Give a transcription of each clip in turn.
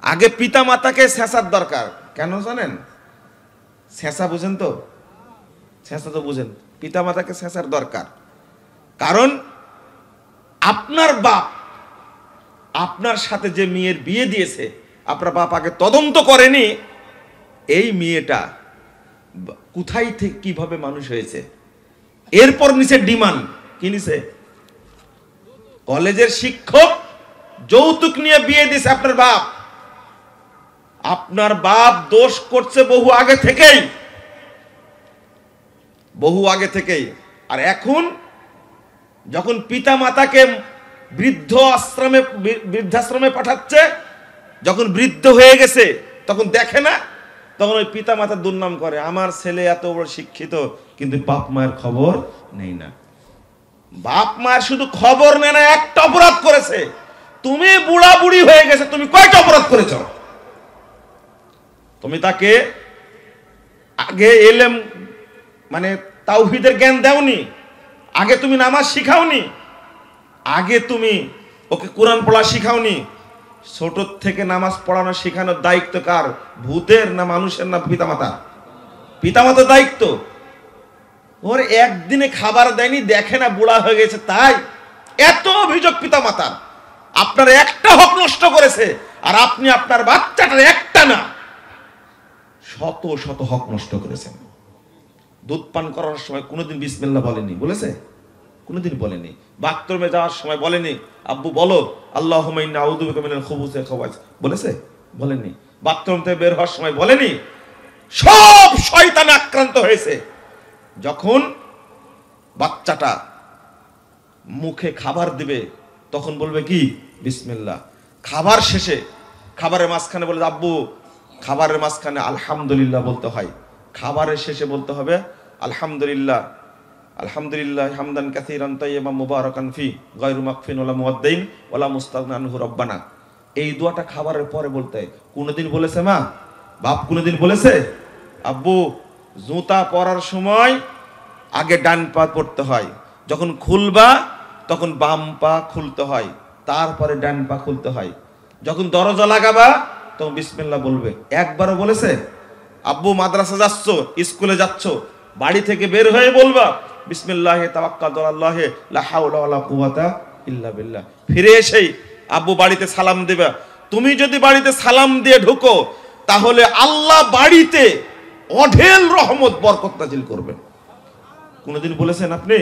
আগে পিতা মাতাকে ছেঁচার দরকার। কেন জানেন? ছেঁচা বুঝেন তো? ছেঁচা তো বুঝেন। পিতা মাতাকে ছেঁচার দরকার, কারণ আপনার বাপ আপনার সাথে যে মেয়ের বিয়ে দিয়েছে, আপনার বাপ আগে তদন্ত করেনি এই মেয়েটা কোথায় থেকে কিভাবে মানুষ হয়েছে। এরপর নিচে ডিমান্ড কি নিছে? কলেজের শিক্ষক যৌতুক নিয়ে বিয়ে দিয়েছে আপনার বাপ। আপনার বাপ দোষ করছে বহু আগে থেকেই, বহু আগে থেকেই। আর এখন যখন পিতা মাতাকে বৃদ্ধাশ্রমে পাঠাচ্ছে, যখন বৃদ্ধ হয়ে গেছে তখন দেখে না, তখন ওই পিতা মাতা দুর্নাম করে, আমার ছেলে এত বড় শিক্ষিত কিন্তু বাপ মায়ের খবর নেই না। বাপ মায়ের শুধু খবর নেয় না, একটা অপরাধ করেছে। তুমি বুড়া বুড়ি হয়ে গেছে, তুমি কয়টা অপরাধ করেছ? তুমি তাকে আগে এলেম মানে তাওহীদের জ্ঞান দাওনি, আগে তুমি নামাজ শিখাওনি, আগে তুমি ওকে কোরআন পড়া শিখাওনি। ছোট থেকে নামাজ পড়ানো শেখানোর দায়িত্ব কার? ভূতের না মানুষের না পিতামাতা? পিতামাতার দায়িত্ব। ওর একদিনে খাবার দেয়নি, দেখে না বুড়া হয়ে গেছে, তাই এত অভিযোগ পিতামাতার। আপনার একটা হক নষ্ট করেছে, আর আপনি আপনার বাচ্চাটার একটা না শত শত হক নষ্ট করেছেন। দুধ পান করার সময় কোনোদিন বিসমিল্লাহ বলেনি, বলেছে? কোনোদিন বলেনি। বাথরুমে যাওয়ার সময় বলেনি আব্বু বলো আল্লাহুম্মা ইন্নী আউযু বিকা মিনাল খুবুসি ওয়াল খাবাইস, বলেছে? বলেনি। বাথরুম থেকে বের হওয়ার সময় বলেনি? সব শয়তানে আক্রান্ত হয়েছে। যখন বাচ্চাটা মুখে খাবার দিবে তখন বলবে কি? বিসমিল্লাহ। খাবার শেষে, খাবারের মাঝখানে বলে আব্বু, খাবারের মাঝখানে আলহামদুলিল্লাহ বলতে হয়, খাবারের শেষে বলতে হবে আলহামদুলিল্লাহ, আলহামদুলিল্লাহ হামদান কাসীরান তাইয়্যিবান মুবারাকান ফি গায়রু মাকফিন ওয়ালা মুওয়াদ্দাইন ওয়ালা মুস্তাগনা আনহু রব্বানা। এই দোয়াটা খাবারের পরে বলতে হয়। কোনোদিন বলেছে মা? বাপ কোনোদিন বলেছে? আব্বু জুতা পরার সময় আগে ডান পা পড়তে হয়, যখন খুলবা তখন বাম পা খুলতে হয়, তারপরে ডান পা খুলতে হয়, যখন দরজা লাগাবা তখন বিসমিল্লাহ বলবে। একবারও বলেছে? আব্বু মাদ্রাসা যাচ্ছ, স্কুলে যাচ্ছ, বাড়ি থেকে বের হয়ে বলবা বিসমিল্লাহি তাওয়াক্কালতু আলাল্লাহি লা হাওলা ওয়ালা কুওয়াতা ইল্লা বিল্লাহ। ফিরে এসেই আব্বু বাড়িতে সালাম দেবা। তুমি যদি বাড়িতে সালাম দিয়ে ঢুকো তাহলে আল্লাহ বাড়িতে অঢেল রহমত বরকত নাজিল করবেন। কোনদিন বলেছেন আপনি?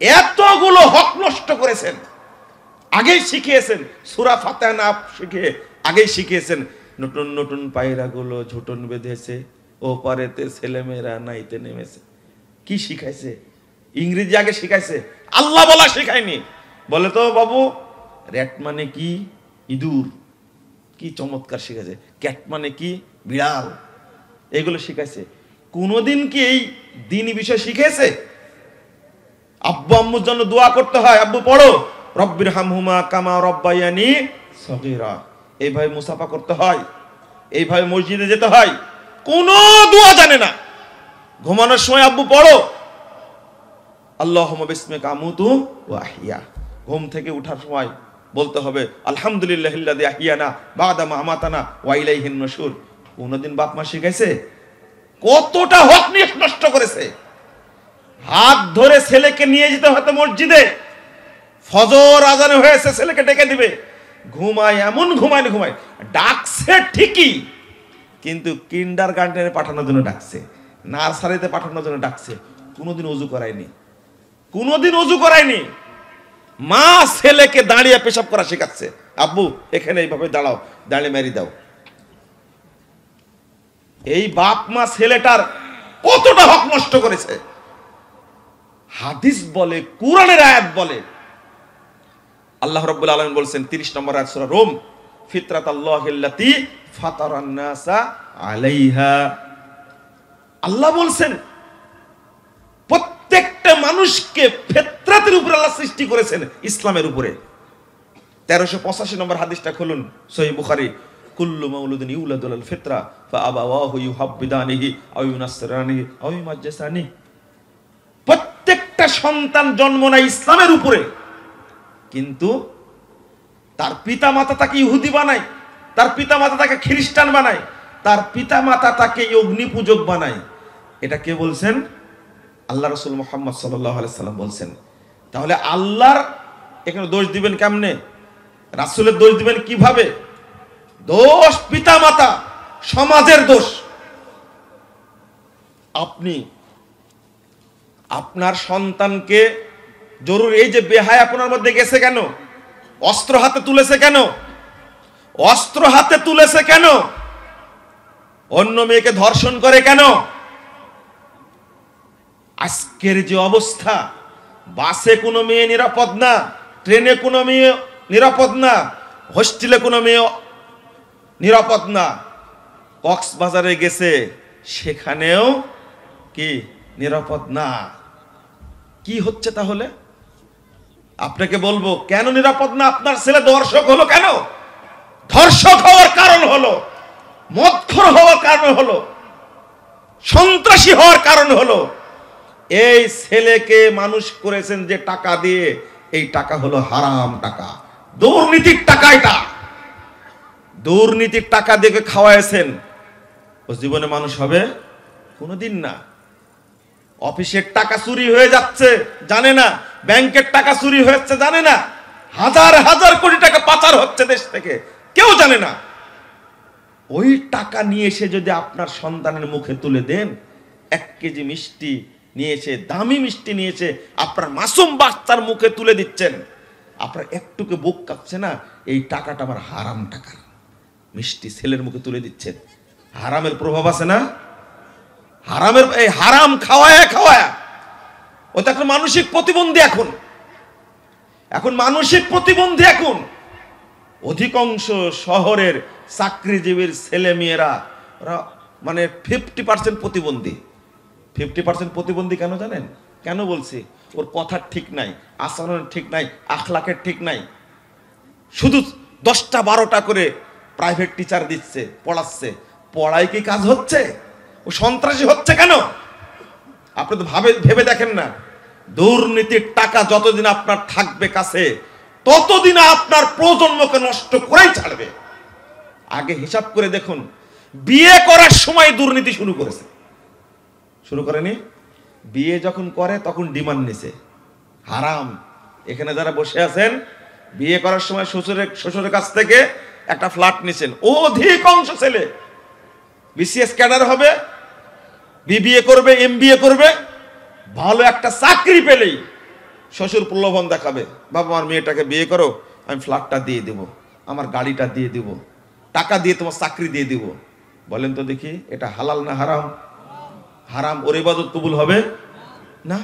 এতগুলো হক নষ্ট করেছেন, আগেই শিখিয়েছেন। সূরা ফাতিহা না শিখে আগেই শিখিয়েছেন। নতুন নতুন পায়রাগুলো ঝুটন বেঁধেছে, ও পারেতে ছেলেমেয়েরা নাইতে নেমেছে। কি শিখাইছে? ইংরেজি আগে শিখাইছে, আল্লাহ বলা শিখায়নি। বলে তো বাবু র্যাট মানে কি? ইঁদুর। কি চমৎকার শিখাইছে। ক্যাট মানে কি? বিড়াল। এগুলো শিখাইছে। কোনদিন কি এই দ্বীনি বিষয় শিখেছে? আব্বু আম্মুর জন্য দোয়া করতে হয়, আব্বু পড়ো রব্বির হামহুমা কামা রব্বায়ানি সগীরা, এইভাবে মুসাফা করতে হয়, এইভাবে মসজিদে যেতে হয়। কোন দোয়া জানে না। ঘুমানোর সময় আব্বু পড়ো আল্লাহুম্মা বিসমিকা আমুতু ওয়া আহিয়া। ঘুম থেকে ওঠার সময় বলতে হবে আলহামদুলিল্লাহিল্লাযী আহিয়ানা বা'দা মা আমাতানা ওয়া ইলাইহিন নুশুর। কোনদিন বাপ মা শিখাইছে? কতটা হক নষ্ট করেছে। হাত ধরে ছেলেকে নিয়ে যেতে হতো মসজিদে, ফজর আজানে হয়েছে, ছেলেকে ডেকে দিবে, ঘুমায় এমন ঘুমায় ডাকছে ঠিকই, কিন্তু কিন্ডারগার্টেনে পাঠানোর জন্য ডাকছে, নার্সারিতে পাঠানোর জন্য ডাকছে। কোনোদিন ওযু করায়নি, কোনোদিন ওযু করায়নি। মা ছেলেকে দাঁড়িয়ে পেশাব করা শেখাচ্ছে, আব্বু এখানে এইভাবে দাঁড়াও, দাঁড়িয়ে মেরি দাও। এই বাপ মা ছেলেটার কতটা হক নষ্ট করেছে। হাদিস বলে, কুরআনের আয়াত বলে, আল্লাহ রাব্বুল আলামিন বলেছেন 30 নম্বর আয়াত সূরা রুম, ফিতরাতাল্লাহিল্লাতী ফাতারান নাসা আলাইহা। আল্লাহ বলছেন প্রত্যেকটা মানুষকে ফিতরাতের উপরে আল্লাহ সৃষ্টি করেছেন, ইসলামের উপরে। 1385 নম্বর হাদিসটা খুলুন, সহিহ বুখারী, কুল্লু মাউলুদিন ইউলাদু আলাল ফিতরা ফাআবাওয়াহু ইউহাব্বিদানিহি আও ইউনাসসিরানিহি আও ইউমাজ্জিসানিহি। প্রত্যেকটা সন্তান জন্ম নেয় ইসলামের উপরে, কিন্তু তার পিতা মাতা তাকে ইহুদি বানায়, তার পিতামাতা তাকে খ্রিস্টান বানায়, তার পিতামাতা তাকে অগ্নি পূজক বানায়। এটা কে বলছেন? আল্লাহ রাসূল মুহাম্মদ সাল্লাল্লাহু আলাইহি সাল্লাম বলছেন। তাহলে আল্লাহর এখানে দোষ দিবেন কেমনে? রাসূলের দোষ দিবেন কিভাবে? দোষ পিতামাতা, সমাজের দোষ। আপনি আপনার সন্তানকে জরুরি, এই যে বেহায়া আপনার মধ্যে গেছে কেন? অস্ত্র হাতে তুলেছে কেন? অস্ত্র হাতে তুলেছে কেন? অন্য মেয়েকে ধর্ষণ করে কেন? আজকের যে অবস্থা, বাসে কোনো মেয়ে নিরাপদ না, ট্রেনে কোনো মেয়ে নিরাপদ না, হোস্টেলে কোনো মেয়ে নিরাপদ না, কক্সবাজারে গেছে সেখানেও কি নিরাপদ না। কি হচ্ছে তাহলে? আপনাকে বলবো কেন নিরাপদ না? আপনার ছেলে ধর্ষক হলো কেন? ধর্ষক হওয়ার কারণ হলো, মদখোর হওয়ার কারণ হলো, সন্ত্রাসী হওয়ার কারণ হলো, এই ছেলেকে মানুষ করেছেন যে টাকা দিয়ে, এই টাকা হলো হারাম টাকা, দুর্নীতির টাকা। এটা দুর্নীতির টাকা দিয়ে খাওয়াইছেন, ও জীবনে মানুষ হবে কোনোদিন না। অফিসের টাকা চুরি হয়ে যাচ্ছে জানে না, ব্যাংকের টাকা চুরি হয়েছে জানে না, হাজার হাজার কোটি টাকা পাচার হচ্ছে দেশ থেকে, কেউ জানে না। ওই টাকা নিয়ে এসে যদি আপনার সন্তানের মুখে তুলে দেন, 1 কেজি মিষ্টি নিয়ে এসে, দামি মিষ্টি নিয়ে এসে আপনার মাসুম বাচ্চার মুখে তুলে দিচ্ছেন, আপনার একটুকে বুক কাঁপছে না? এই টাকাটা আমার হারাম টাকা, মিষ্টি ছেলের মুখে তুলে দিচ্ছেন। হারামের প্রভাব আছে না? হারামের, এই হারাম খাওয়ায়া খাওয়ায়া ও তো এখন মানসিক প্রতিবন্ধী। এখন মানসিক প্রতিবন্ধী। এখন অধিকাংশ শহরের চাকরিজীবীর ছেলে মেয়েরা ওরা মানে 50% প্রতিবন্ধী। 50% প্রতিবন্ধী কেন জানেন? কেন বলছি? ওর কথার ঠিক নাই, আচরণের ঠিক নাই, আখলাকের ঠিক নাই। শুধু 10টা 12টা করে প্রাইভেট টিচার দিচ্ছে, পড়াচ্ছে, পড়ায় কি কাজ হচ্ছে? ও সন্ত্রাসী হচ্ছে কেন? আপনি তো ভেবে দেখেন না। দুর্নীতির টাকা যতদিন আপনার থাকবে কাছে, ততদিন আপনার প্রজন্মকে নষ্ট করেই ছাড়বে। আগে হিসাব করে দেখুন, বিয়ে করার সময় দুর্নীতি শুরু করেছে, শুরু করেনি? বিয়ে যখন করে তখন ডিমান্ড নিছে, হারাম। এখানে যারা বসে আছেন, বিয়ে করার সময় শ্বশুরের কাছ থেকে একটা ফ্ল্যাট নিছেন, অধিকাংশ ছেলে বিসিএস ক্যাডার হবে, বিবিএ করবে, এমবিএ করবে, ভালো একটা চাকরি পেলেই শ্বশুর প্রলোভন দেখাবে, বাবা আমার মেয়েটাকে বিয়ে করো, আমি ফ্ল্যাটটা দিয়ে দেব, আমার গাড়িটা দিয়ে দেব, টাকা দিয়ে তোমার চাকরি দিয়ে দিব। বলেন তো দেখি, এটা হালাল না হারাম? হারাম। ওর ইবাদত কবুল হবে না,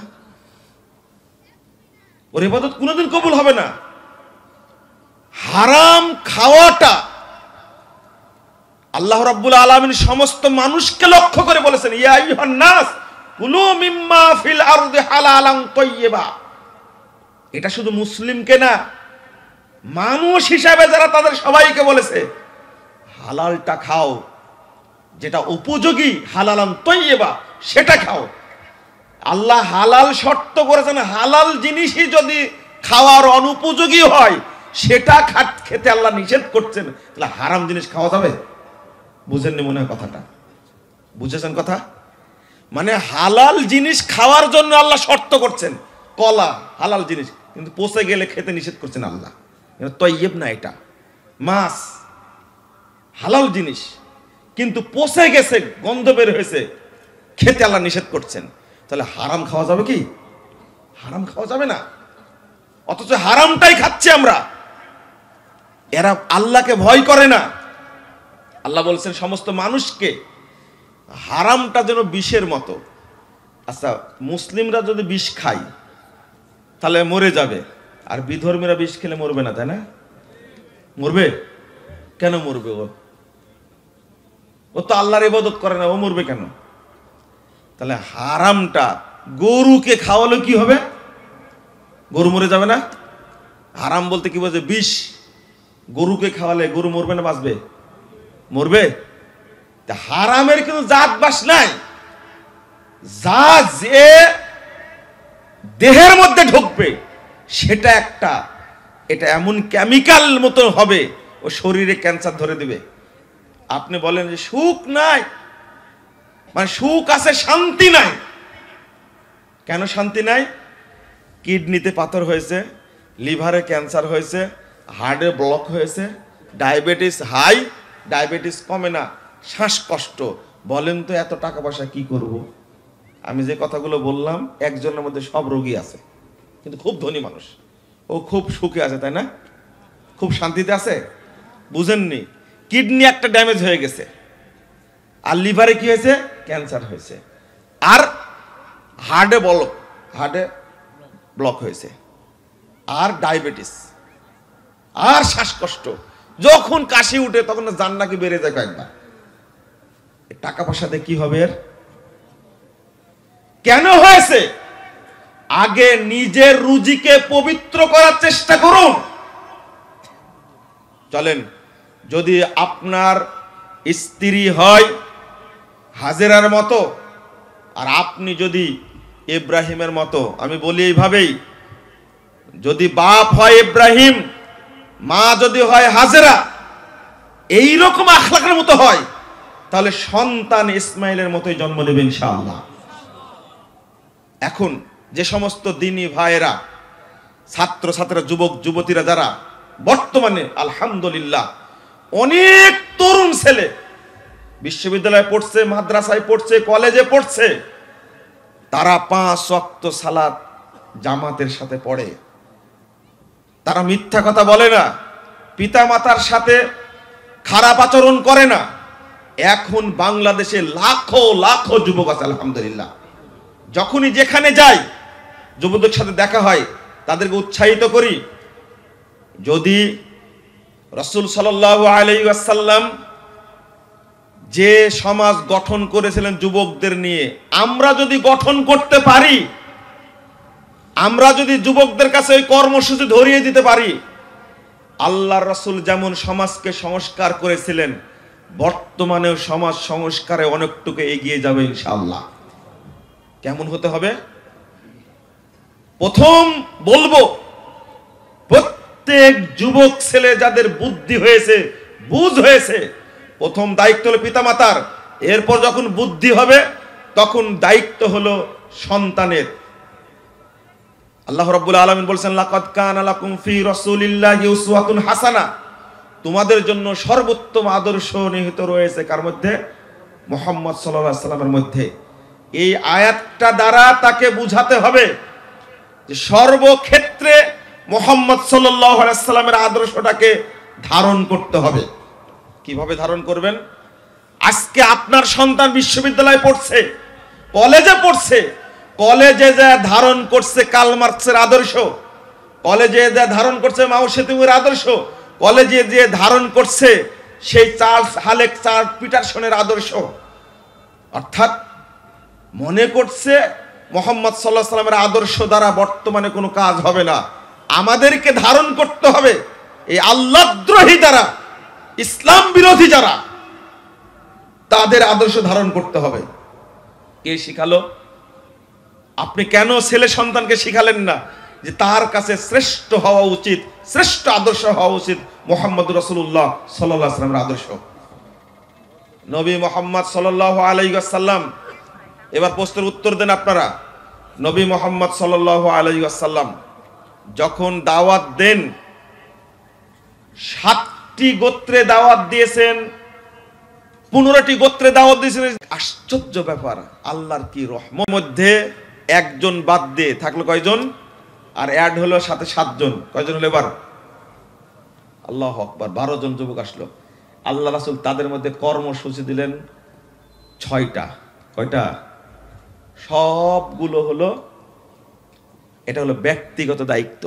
ওর ইবাদত কোনোদিন কবুল হবে না। হারাম খাওয়াটা আল্লাহ রাব্বুল আলামিন সমস্ত মানুষকে লক্ষ্য করে বলেছেন, ইয়া আইয়ুহান নাস কুলু মিম্মা ফিল আরদি হালালান তাইয়্যিবা। এটা শুধু মুসলিমকে না, মানুষ হিসাবে যারা, তাদের সবাইকে বলেছে হালালটা খাও, যেটা উপযোগী, হালালান তাইয়্যিবা, সেটা খাও। আল্লাহ হালাল শর্ত করেছেন, হালাল জিনিসই যদি খাওয়ার অনুপযোগী হয় সেটা খেতে আল্লাহ নিষেধ করছেন, তাহলে হারাম জিনিস খাওয়া যাবে? বুঝেননি মনে হয় কথাটা? বুঝেছেন কথা? মানে হালাল জিনিস খাওয়ার জন্য আল্লাহ শর্ত করছেন, কলা হালাল জিনিস, কিন্তু পচে গেলে খেতে নিষেধ করছেন আল্লাহ। তৈয়ব না, এটা মাছ হালাল জিনিস, কিন্তু পচে গেছে, গন্ধ বের হয়েছে, খেতে আল্লাহ নিষেধ করছেন। তাহলে হারাম খাওয়া যাবে কি? হারাম খাওয়া যাবে না। অথচ হারামটাই খাচ্ছে আমরা। এরা আল্লাহকে ভয় করে না। আল্লাহ বলছেন সমস্ত মানুষকে হারামটা যেন বিষের মতো। আচ্ছা, মুসলিমরা যদি বিষ খায় তাহলে মরে যাবে, আর বিধর্মীরা বিষ খেলে মরবে না, তাই না? মরবে কেন? মরবে ও তো আল্লাহর ইবাদত করে না, ও মরবে কেন? তাহলে হারামটা গরুকে খাওয়ালে কি হবে? গরু মরে যাবে না? হারাম বলতে কি বোঝে? বিষ। গরুকে খাওয়ালে গরু মরবে না বাঁচবে? মরবে। তা হারামের কিন্তু জাত বাস নাই। যা যে দেহের মধ্যে ঢুকবে সেটা একটা, এটা এমন কেমিক্যাল মতো হবে, ও শরীরে ক্যান্সার ধরে দিবে। আপনি বলেন যে সুখ নাই, মানে সুখ আছে শান্তি নাই। কেন শান্তি নাই? কিডনিতে পাথর হয়েছে, লিভারে ক্যান্সার হয়েছে, হার্টে ব্লক হয়েছে, ডায়াবেটিস হাই, ডায়াবেটিস কমে না, শ্বাসকষ্ট। বলেন তো এত টাকা পয়সা কি করব? আমি যে কথাগুলো বললাম একজনের মধ্যে সব রোগী আছে, কিন্তু খুব ধনী মানুষ, ও খুব সুখে আছে, তাই না? খুব শান্তিতে আছে। বুঝেননি? কিডনি একটা ড্যামেজ হয়ে গেছে, আর লিভারে কি হয়েছে? ক্যান্সার হয়েছে, আর হার্টে ব্লক হয়েছে, আর ডায়াবেটিস, আর শ্বাসকষ্ট। যখন কাশি উঠে তখন জান নাকি বেড়ে যায় কয়েকবার। টাকা পয়সাতে কি হবে এর? কেন হয়েছে? আগে নিজের রুজিকে পবিত্র করার চেষ্টা করুন। চলেন, যদি আপনার স্ত্রী হয় হাজেরার মতো, আর আপনি যদি ইব্রাহিমের মতো, আমি বলি এইভাবেই, যদি বাপ হয় ইব্রাহিম, মা যদি হয় হাজেরা, এইরকম আখলাকের মতো হয়, তাহলে সন্তান ইসমাইলের মতোই জন্ম নেবে ইনশাআল্লাহ। এখন যে সমস্ত দিনী ভাইয়েরা, ছাত্রছাত্রীরা, যুবক যুবতীরা যারা বর্তমানে আলহামদুলিল্লাহ অনেক তরুণ ছেলে বিশ্ববিদ্যালয়ে পড়ছে, মাদ্রাসায় পড়ছে, কলেজে পড়ছে, তারা 5 ওয়াক্ত সালাত জামাতের সাথে পড়ে। তারা মিথ্যা কথা বলে না, পিতা মাতার সাথে খারাপ আচরণ করে না। এখন বাংলাদেশে লাখো লাখো যুবক আছে আলহামদুলিল্লাহ। যখনই যেখানে যাই যুবকদের সাথে দেখা হয়, তাদেরকে উৎসাহিত করি। যদি রাসূল সাল্লাল্লাহু আলাইহি ওয়াসাল্লাম যে সমাজ গঠন করেছিলেন যুবকদের নিয়ে, আমরা যদি গঠন করতে পারি, আমরা যদি যুবকদের কাছে ওই কর্মসূচি ধরিয়ে দিতে পারি, আল্লাহর রাসূল যেমন সমাজকে সংস্কার করেছিলেন, বর্তমানেও সমাজ সংস্কারে অনেকটুকু এগিয়ে যাবে ইনশাআল্লাহ। কেমন হতে হবে? প্রথম বলবো, প্রত্যেক যুবক ছেলে যাদের বুদ্ধি হয়েছে, বুঝ হয়েছে, প্রথম দায়িত্ব হলো পিতামাতার। এরপর যখন বুদ্ধি হবে তখন দায়িত্ব হলো সন্তানের। আল্লাহ রাব্বুল আলামিন বলেছেন, লাকাদ কানা লাকুম ফি রাসূলিল্লাহি উসওয়াতুন হাসানাহ, তোমাদের জন্য সর্বোত্তম আদর্শ নিহিত রয়েছে কার মধ্যে? মুহাম্মদ সাল্লাল্লাহু আলাইহি ওয়াসাল্লামের মধ্যে। এই আয়াতটা দ্বারা তাকে বুঝাতে হবে যে সর্বক্ষেত্রে মুহাম্মদ সাল্লাল্লাহু আলাইহি ওয়াসাল্লামের আদর্শটাকে ধারণ করতে হবে। কিভাবে ধারণ করবেন? আজকে আপনার সন্তান বিশ্ববিদ্যালয়ে পড়ছে, কলেজে পড়ছে, কলেজে যা ধারণ করছে কার্ল মার্কসের আদর্শ, কলেজে যা ধারণ করছে মাও সেতুংয়ের আদর্শ, কলেজে যে ধারণ করছে সেই চার্লস হালেক, চার্লস পিটারসনের আদর্শ। অর্থাৎ মনে করছে মুহাম্মদ সাল্লাল্লাহু আলাইহি ওয়াসাল্লামের আদর্শ দ্বারা বর্তমানে কোনো কাজ হবে না। আমাদেরকে ধারণ করতে হবে এই আল্লাহদ্রোহী দ্বারা, ইসলাম বিরোধী যারা, তাদের আদর্শ ধারণ করতে হবে। কে শিখালো? আপনি কেন ছেলে সন্তানকে শিখালেন না যে তার কাছে শ্রেষ্ঠ হওয়া উচিত, শ্রেষ্ঠ আদর্শ হওয়া উচিত মুহাম্মদ রাসূলুল্লাহ সাল্লাল্লাহু আলাইহি ওয়াসাল্লামের আদর্শ? নবী মুহাম্মদ সাল্লাল্লাহু আলাইহি ওয়াসাল্লাম, এবার প্রশ্নের উত্তর দেন আপনারা। নবী মুহাম্মদ সাল্লাল্লাহু আলাইহি ওয়াসাল্লাম যখন দাওয়াত দেন, 7টি গোত্রে দাওয়াত দিয়েছেন, 15টি গোত্রে দাওয়াত দিয়েছেন। আশ্চর্য ব্যাপার, আল্লাহর কি রহমত। মধ্যে একজন বাদ দিয়ে থাকলো কয়জন? আর অ্যাড হলো সাথে 7 জন। কয়জন হলো এবার? আল্লাহু আকবার, 12 জন যুবক আসলো। আল্লাহ রাসূল তাদের মধ্যে কর্মসূচি দিলেন 6টা। কয়টা? সবগুলো হলো, এটা হলো ব্যক্তিগত দায়িত্ব।